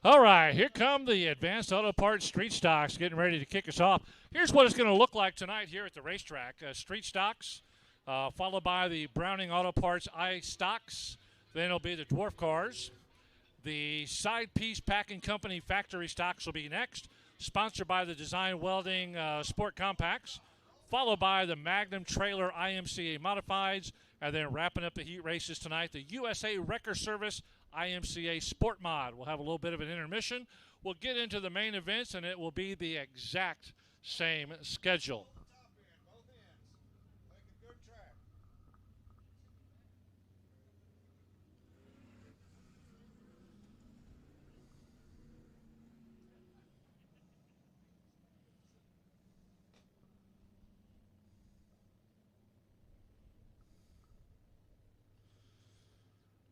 All right, here come the Advanced Auto Parts Street Stocks getting ready to kick us off. Here's what it's going to look like tonight here at the racetrack. Street Stocks, followed by the Browning Auto Parts iStocks. Then it'll be the Dwarf Cars. The Side Piece Packing Company Factory Stocks will be next, sponsored by the Design Welding Sport Compacts, followed by the Magnum Trailer IMCA Modifieds, and then wrapping up the heat races tonight, the USA Wrecker Service IMCA Sport Mod. We'll have a little bit of an intermission. We'll get into the main events, and it will be the exact same schedule.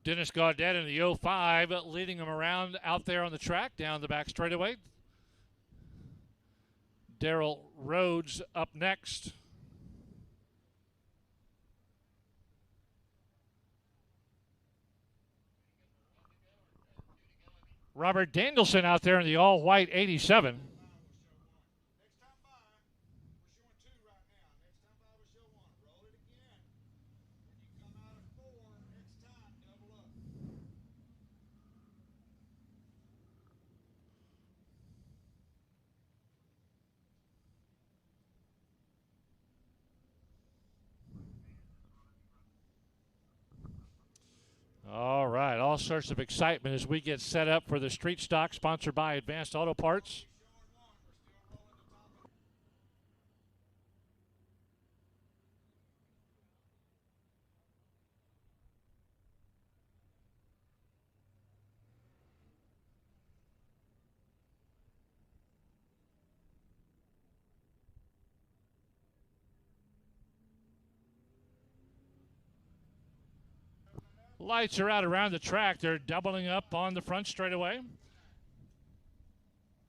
Dennis Gaudet in the 05, leading him around out there on the track, down the back straightaway. Daryl Rhodes up next. Robert Danielson out there in the all-white 87. All right, all sorts of excitement as we get set up for the Street Stock, sponsored by Advanced Auto Parts. Lights are out around the track. They're doubling up on the front straightaway.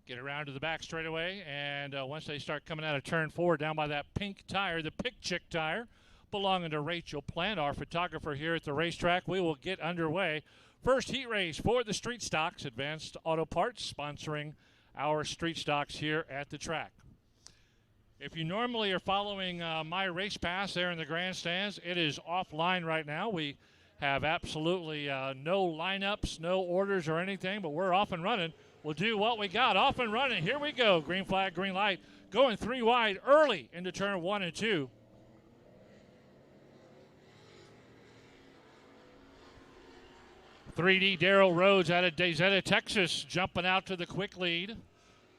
Get around to the back straightaway, and once they start coming out of turn 4, down by that pink tire, the Pick Chick tire, belonging to Rachel Plant, our photographer here at the racetrack, we will get underway. First heat race for the Street Stocks, Advanced Auto Parts, sponsoring our Street Stocks here at the track. If you normally are following my race pass there in the grandstands, it is offline right now. We have absolutely no lineups, no orders or anything, but we're off and running. We'll do what we got. Off and running. Here we go. Green flag, green light. Going 3 wide early into turn 1 and 2. .3D Daryl Rhodes out of DeZetta, Texas, jumping out to the quick lead.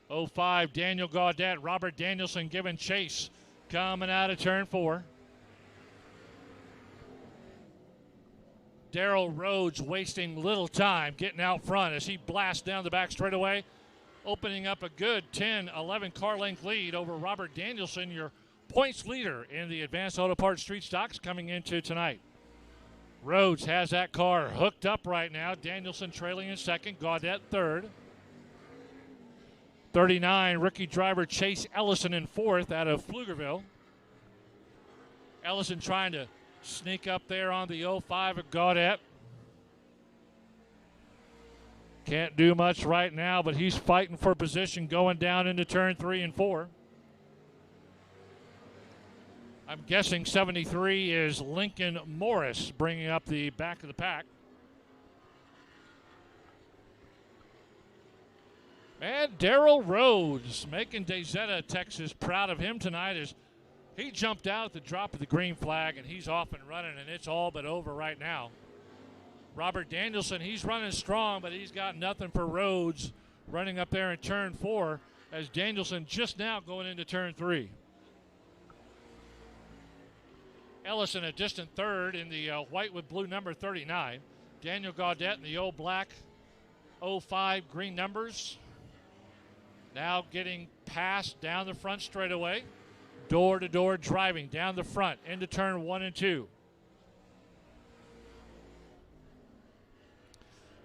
05 Daniel Gaudet, Robert Danielson giving chase, coming out of turn 4. Daryl Rhodes wasting little time getting out front as he blasts down the back straightaway, opening up a good 10-11 car length lead over Robert Danielson, your points leader in the Advanced Auto Parts Street Stocks coming into tonight. Rhodes has that car hooked up right now. Danielson trailing in second, Gaudet third. 39 rookie driver Chase Ellison in fourth out of Pflugerville. Ellison trying to sneak up there on the 05 of Gaudet. Can't do much right now, but he's fighting for position going down into turn 3 and 4. I'm guessing 73 is Lincoln Morris bringing up the back of the pack. And Daryl Rhodes making DeZetta, Texas, proud of him tonight as he jumped out at the drop of the green flag, and he's off and running, and it's all but over right now. Robert Danielson, he's running strong, but he's got nothing for Rhodes running up there in turn 4 as Danielson just now going into turn 3. Ellison a distant third in the white with blue number 39. Daniel Gaudet in the old black 05 green numbers. Now getting past down the front straightaway. Door-to-door driving down the front into turn 1 and 2.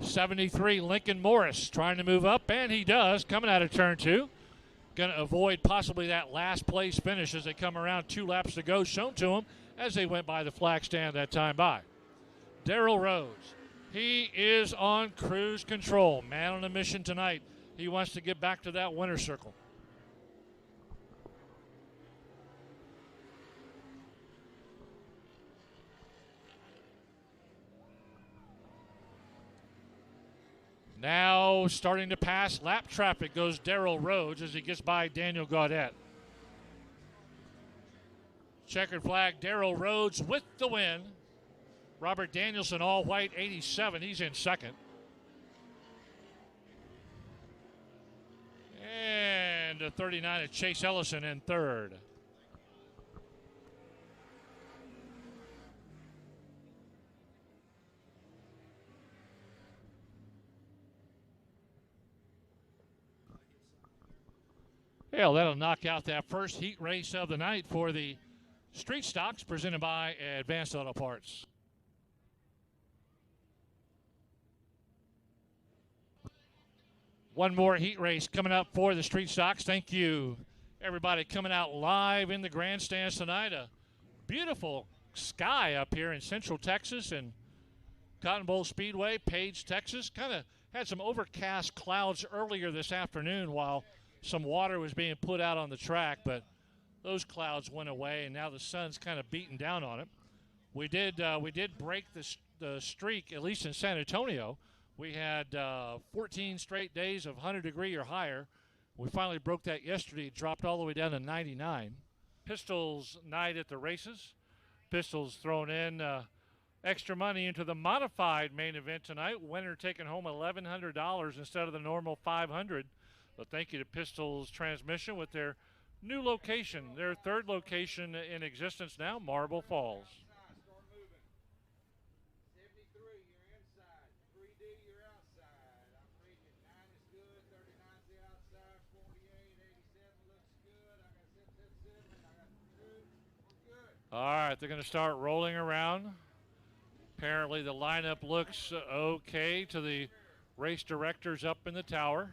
73 Lincoln Morris trying to move up, and he does, coming out of turn 2. Going to avoid possibly that last place finish as they come around 2 laps to go, shown to him as they went by the flag stand that time by. Daryl Rhodes, He is on cruise control. Man on a mission tonight. He wants to get back to that winner's circle. Now starting to pass lap traffic goes Darrell Rhodes as he gets by Daniel Gaudette. Checkered flag, Darrell Rhodes with the win. Robert Danielson, all white, 87. He's in second. And a 39 of Chase Ellison in third. Well, that'll knock out that first heat race of the night for the Street Stocks presented by Advanced Auto Parts. One more heat race coming up for the Street Stocks. Thank you, everybody, coming out live in the grandstands tonight. A beautiful sky up here in Central Texas and Cotton Bowl Speedway, Page, Texas. Kind of had some overcast clouds earlier this afternoon while some water was being put out on the track, but those clouds went away, and now the sun's kind of beating down on it. We did break the streak, at least in San Antonio. We had 14 straight days of 100-degree or higher. We finally broke that yesterday. It dropped all the way down to 99. Pistols night at the races. Pistols throwing in extra money into the modified main event tonight. Winner taking home $1,100 instead of the normal $500. But thank you to Pistols Transmission with their new location, their third location in existence now, Marble Falls. All right, they're going to start rolling around. Apparently the lineup looks okay to the race directors up in the tower.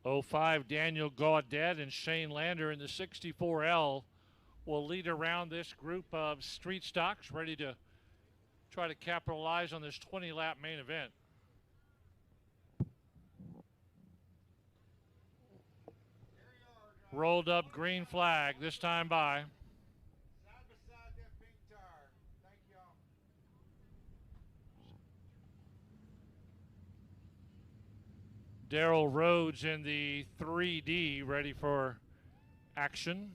'05 Daniel Gaudette and Shane Lander in the 64L will lead around this group of Street Stocks ready to try to capitalize on this 20-lap main event. Rolled up green flag, this time by. Darrell Rhodes in the 3D, ready for action.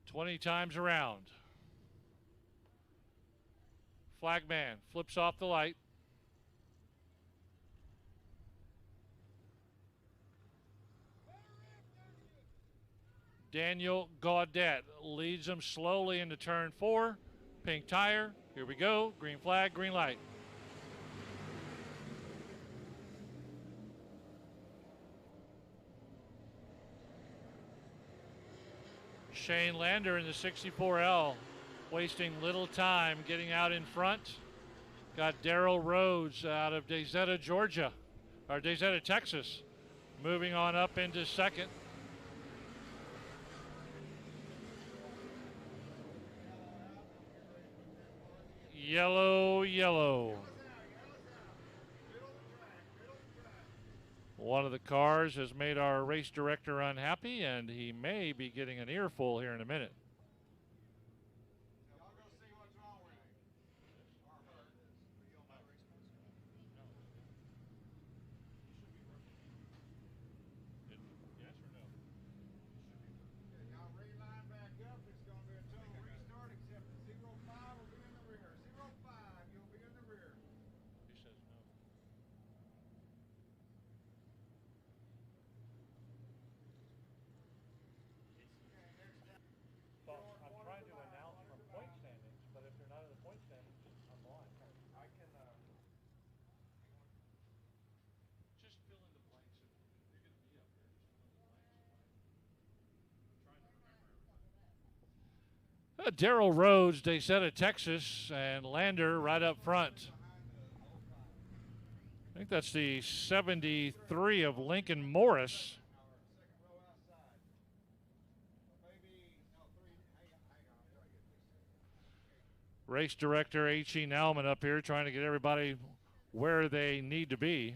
Twenty times around. Flagman flips off the light. Daniel Gaudette leads them slowly into turn 4. Pink tire. Here we go. Green flag, green light. Shane Lander in the 64L wasting little time getting out in front. Got Darrell Rhodes out of DeZetta, Georgia, or DeZetta, Texas, moving on up into second. Yellow, yellow. One of the cars has made our race director unhappy, and he may be getting an earful here in a minute. Darrell Rhodes, they said of Texas, and Lander right up front. I think that's the 73 of Lincoln Morris. Race director H.E. Nauman up here trying to get everybody where they need to be.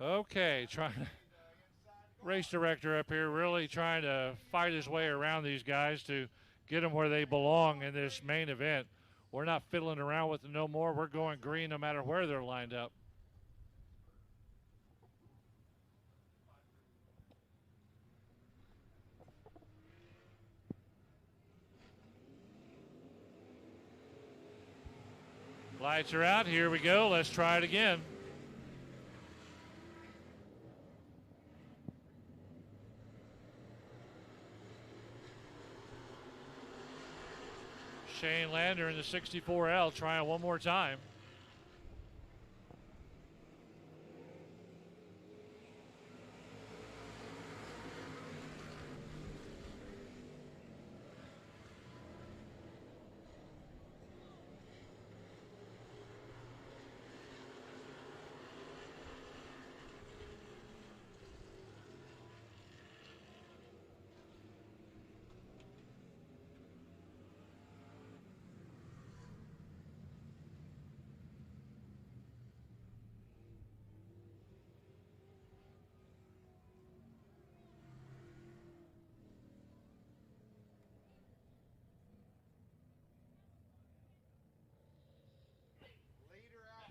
Okay, race director up here really trying to fight his way around these guys to get them where they belong in this main event. We're not fiddling around with it no more. We're going green no matter where they're lined up. Lights are out. Here we go. Let's try it again. Shane Lander in the 64L trying one more time.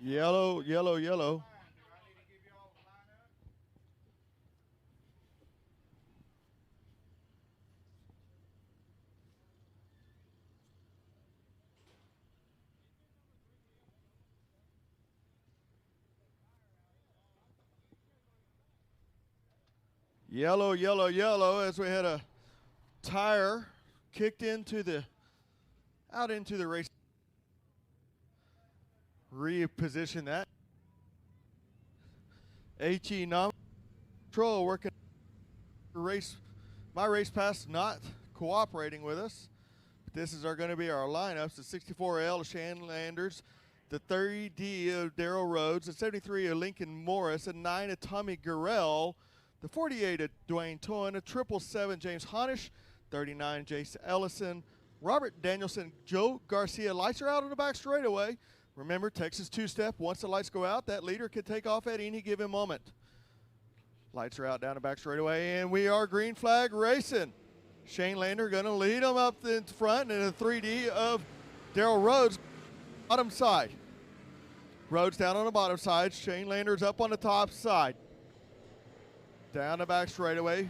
Yellow, yellow, yellow. Yellow, yellow, yellow as we had a tire kicked out into the race. Reposition that. H.E. Control working race. My race pass not cooperating with us. This is going to be our lineups. The 64L of Shane Landers, the 30D of Darrell Rhodes, the 73 of Lincoln Morris, the 9 of Tommy Gurrell, the 48 of Dwayne Toyin, a 777 James Honish, 39 Jace Ellison, Robert Danielson, Joe Garcia. Lights are out on the back straightaway. Remember, Texas two-step. Once the lights go out, that leader can take off at any given moment. Lights are out down the back straightaway, and we are green flag racing. Shane Lander going to lead them up in front, and a 3D of Darrell Rhodes, bottom side. Rhodes down on the bottom side. Shane Lander's up on the top side. Down the back straightaway,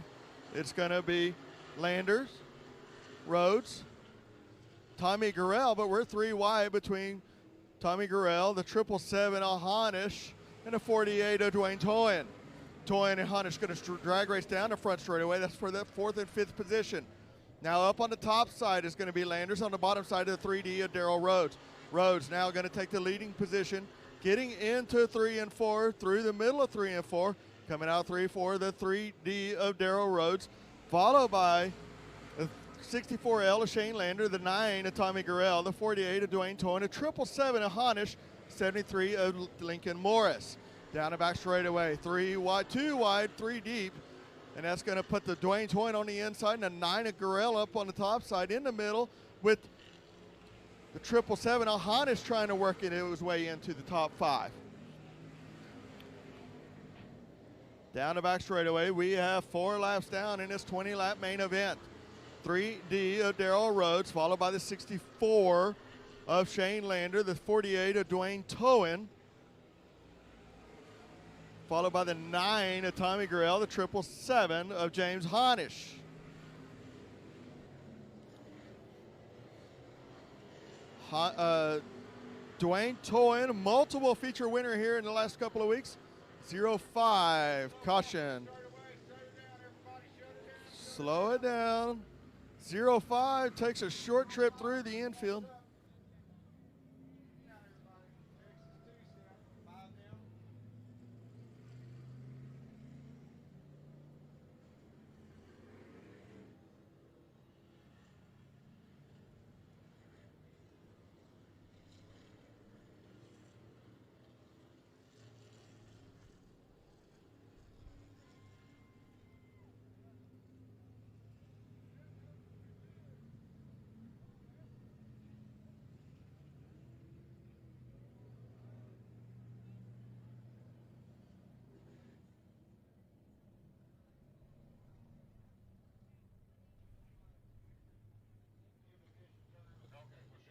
it's going to be Landers, Rhodes, Tommy Gurrell, but we're 3 wide between Tommy Gurrell, the 777 of Honish, and the 48 of Dwayne Toyin. Toyin and Honish going to drag race down the front straightaway. That's for the 4th and 5th position. Now up on the top side is going to be Landers. On the bottom side of the 3D of Darrell Rhodes. Rhodes now going to take the leading position, getting into 3 and 4 through the middle of 3 and 4. Coming out 3-4, the 3D of Darrell Rhodes, followed by the 64L of Shane Lander, the 9 of Tommy Gurrell, the 48 of Dwayne Toyin, the 777 of Honish, 73 of Lincoln Morris. Down the back straightaway, 3 wide, 2 wide, 3 deep, and that's going to put the Dwayne Toyin on the inside and the 9 of Gurrell up on the top side in the middle with The 777 Ahanish trying to work it his way into the top 5. Down the back straightaway, we have 4 laps down in this 20-lap main event. 3D of Darrell Rhodes, followed by the 64 of Shane Lander, the 48 of Dwayne Towen, followed by the 9 of Tommy Gurrell, the 777 of James Honish. Dwayne Towen, multiple feature winner here in the last couple of weeks. 0-5, caution. Slow it down. 0-5 takes a short trip through the infield.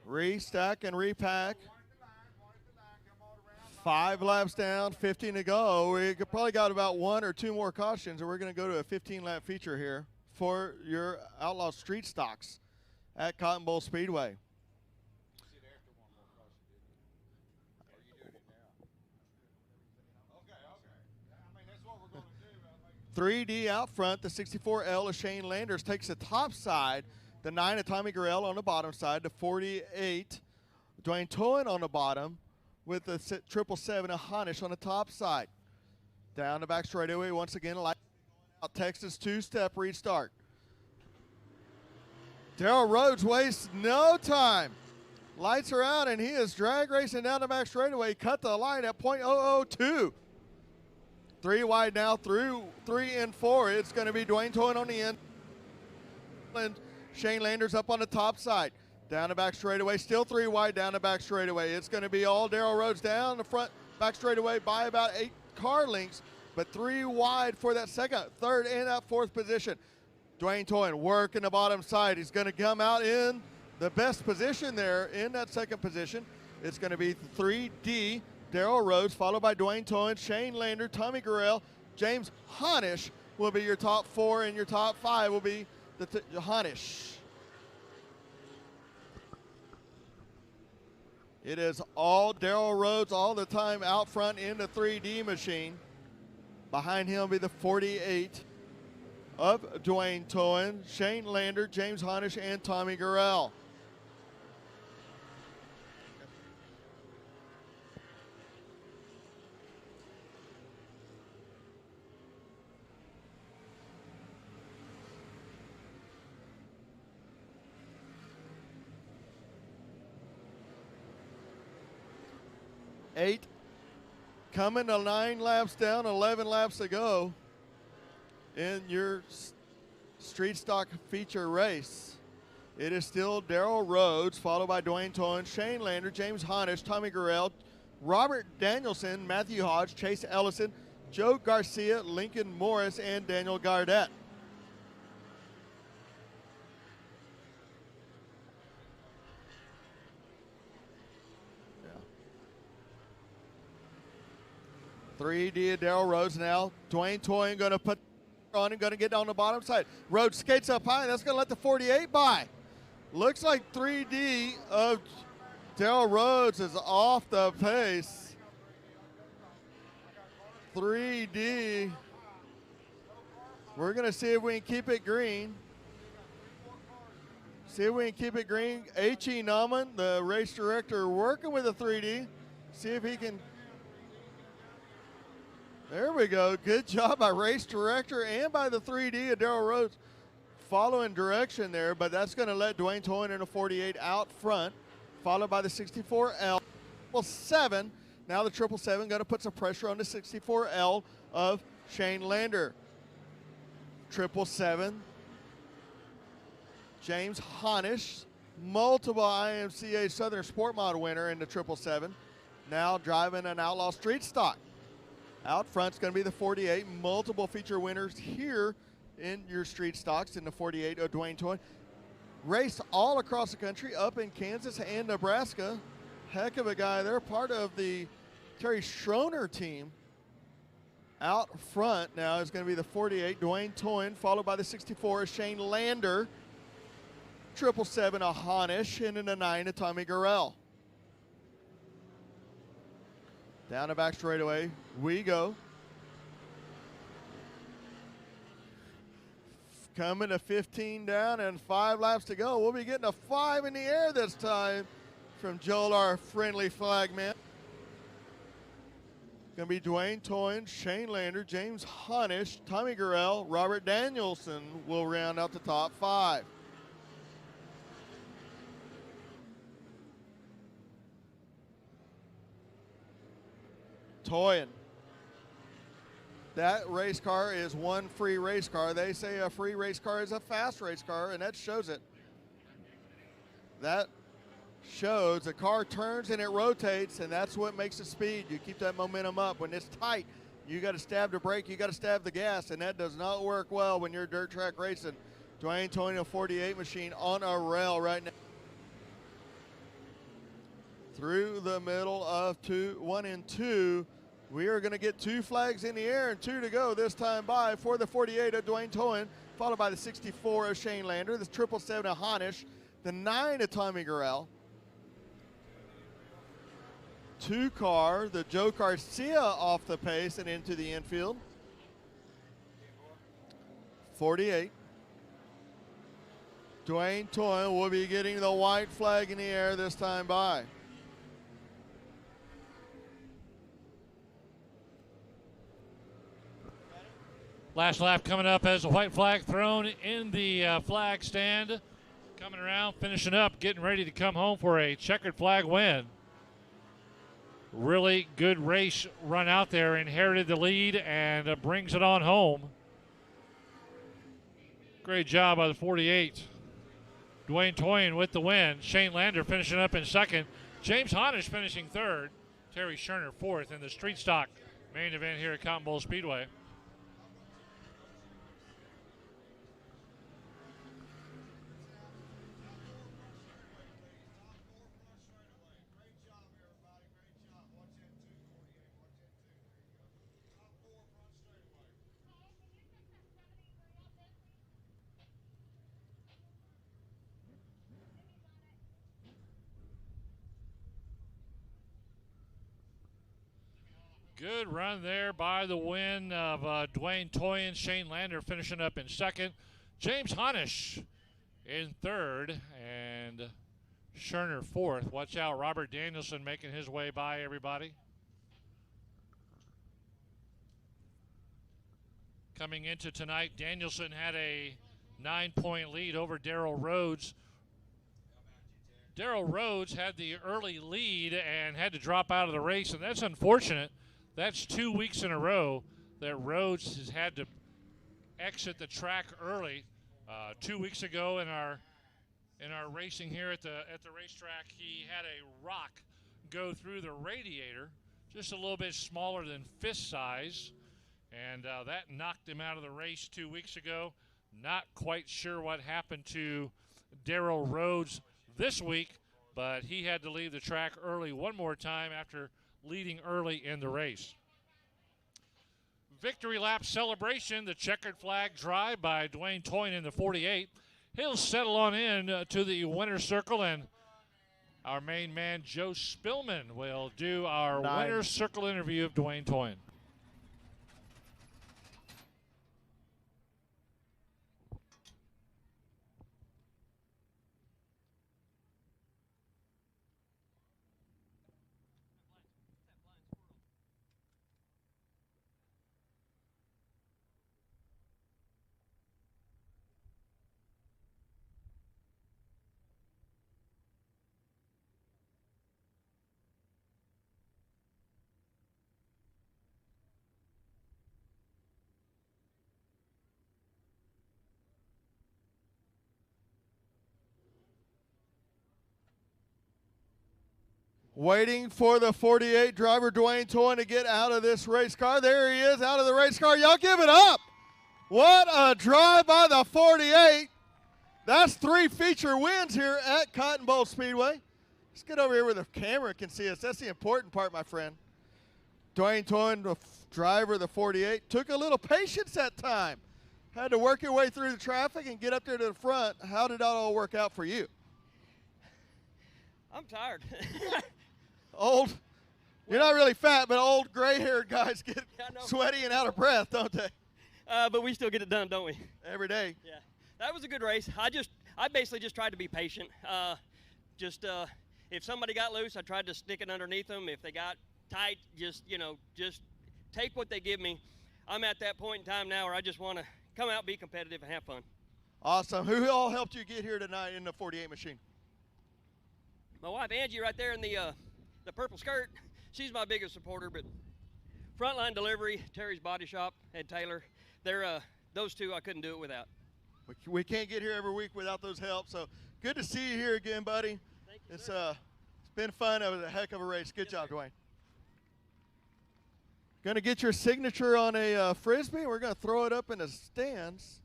Restack and repack. 5 laps down, 15 to go. We could probably got about 1 or 2 more cautions, and we're going to go to a 15-lap feature here for your Outlaw Street Stocks at Cotton Bowl Speedway. 3D out front, the 64L of Shane Landers takes the top side. The 9 of Tommy Gurrell on the bottom side. The 48, Dwayne Towen on the bottom with the 777 of Honish on the top side. Down the back straightaway once again, light out. Texas 2-step restart. Darrell Rhodes wastes no time. Lights are out, and he is drag racing down the back straightaway. Cut the line at .002. 3 wide now through 3 and 4. It's going to be Dwayne Towen on the end. And Shane Landers up on the top side. Down the back straightaway, still 3 wide down the back straightaway. It's going to be all Darrell Rhodes down the front back straightaway by about 8 car lengths, but 3 wide for that second, third, and that 4th position. Dwayne Towen working the bottom side. He's going to come out in the best position there in that second position. It's going to be 3D, Darrell Rhodes, followed by Dwayne Towen, Shane Lander, Tommy Gurrell, James Honish will be your top 4, and your top 5 will be the Honish. It is all Darrell Rhodes all the time out front in the 3D machine. Behind him will be the 48 of Dwayne Towen, Shane Lander, James Honish, and Tommy Gurrell. Eight coming to 9 laps down, 11 laps to go in your street stock feature race. It is still Darrell Rhodes, followed by Dwayne Towen, Shane Lander, James Honish, Tommy Gurrell, Robert Danielson, Matthew Hodge, Chase Ellison, Joe Garcia, Lincoln Morris, and Daniel Gardette. Yeah. 3D of Darrell Rhodes now. Dwayne Toyen going to put on and going to get on the bottom side. Rhodes skates up high. That's going to let the 48 by. Looks like 3D of Darrell Rhodes is off the pace. 3D. We're going to see if we can keep it green. See if we can keep it green. H.E. Nauman, the race director, working with the 3D. See if he can. There we go. Good job by race director and by the 3D of Darrell Rhodes. Following direction there, but that's going to let Dwayne Toyen in a 48 out front, followed by the 64L. 7. Now the 777 going to put some pressure on the 64L of Shane Lander. 777. James Honish multiple IMCA Southern Sport Mod winner in the 777, now driving an Outlaw Street Stock. Out front's going to be the 48, multiple feature winners here in your street stocks in the 48 of Dwayne Toyin. Raced all across the country, up in Kansas and Nebraska. Heck of a guy. They're part of the Terry Schroner team. Out front now is going to be the 48, Dwayne Toyin, followed by the 64, Shane Lander. 777, a Honish, and in the 9, a Tommy Gurrell. Down the back straightaway, we go. Coming to 15 down and 5 laps to go. We'll be getting a 5 in the air this time from Joel, our friendly flagman. Going to be Dwayne Toyin, Shane Lander, James Honish, Tommy Gurrell, Robert Danielson will round out the top 5. Toyin. That race car is one free race car. They say a free race car is a fast race car, and that shows it. That shows the car turns and it rotates, and that's what makes the speed. You keep that momentum up. When it's tight, you got to stab the brake, you got to stab the gas, and that does not work well when you're dirt track racing. Dwayne Toyin, a 48 machine on a rail right now. Through the middle of 1 and 2. We are going to get 2 flags in the air and 2 to go this time by for the 48 of Dwayne Toyin, followed by the 64 of Shane Lander, the 777 of Honish, the 9 of Tommy Gurrell. 2 car, the Joe Garcia off the pace and into the infield. 48. Dwayne Toyin will be getting the white flag in the air this time by. Last lap coming up as a white flag thrown in the flag stand. Coming around, finishing up, getting ready to come home for a checkered flag win. Really good race run out there, inherited the lead and brings it on home. Great job by the 48. Dwayne Toyin with the win. Shane Lander finishing up in second. James Honish finishing third. Terry Schroner fourth in the street stock main event here at Cotton Bowl Speedway. Good run there by the win of Dwayne Toyin. Shane Lander finishing up in second. James Honish in third. And Schroner fourth. Watch out, Robert Danielson making his way by everybody. Coming into tonight, Danielson had a 9-point lead over Darrell Rhodes. Darrell Rhodes had the early lead and had to drop out of the race, and that's unfortunate. That's 2 weeks in a row that Rhodes has had to exit the track early. 2 weeks ago in our racing here at the racetrack, he had a rock go through the radiator, just a little bit smaller than fist size, and that knocked him out of the race 2 weeks ago. Not quite sure what happened to Darrell Rhodes this week, but he had to leave the track early one more time after leading early in the race. Victory lap celebration, the checkered flag drive by Dwayne Toyin in the 48. He'll settle on in to the winner's circle, and our main man, Joe Spillman, will do our winner's circle interview of Dwayne Toyin. Waiting for the 48 driver, Dwayne Toyin, to get out of this race car. There he is, out of the race car. Y'all give it up. What a drive by the 48. That's 3 feature wins here at Cotton Bowl Speedway. Let's get over here where the camera can see us. That's the important part, my friend. Dwayne Toyin, the driver of the 48, took a little patience that time. Had to work your way through the traffic and get up there to the front. How did that all work out for you? I'm tired. Old, you're not really fat, but old gray-haired guys get sweaty and out of breath, don't they? But we still get it done, don't we? Every day. Yeah, that was a good race. I basically just tried to be patient. If somebody got loose, I tried to stick it underneath them. If they got tight, just take what they give me. I'm at that point in time now where I just want to come out, be competitive, and have fun. Awesome. Who all helped you get here tonight in the 48 machine? My wife Angie, right there in the purple skirt, she's my biggest supporter. But Frontline Delivery, Terry's Body Shop, and Taylor, they're those two I couldn't do it without. We can't get here every week without those help. So good to see you here again, buddy. Thank you, It's sir. been fun. It was a heck of a race. Good job, Dwayne. Going to get your signature on a Frisbee. We're going to throw it up in the stands.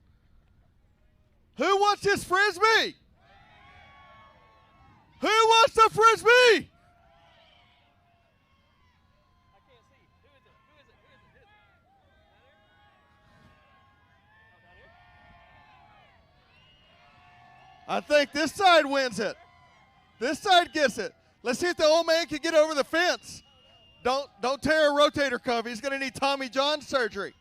Who wants this Frisbee? Who wants the Frisbee? I can't see. Who is it? Who is it? Who is it? Who is it? Down here? Oh, down here? I think this side wins it. This side gets it. Let's see if the old man can get over the fence. Don't tear a rotator cuff. He's going to need Tommy John surgery.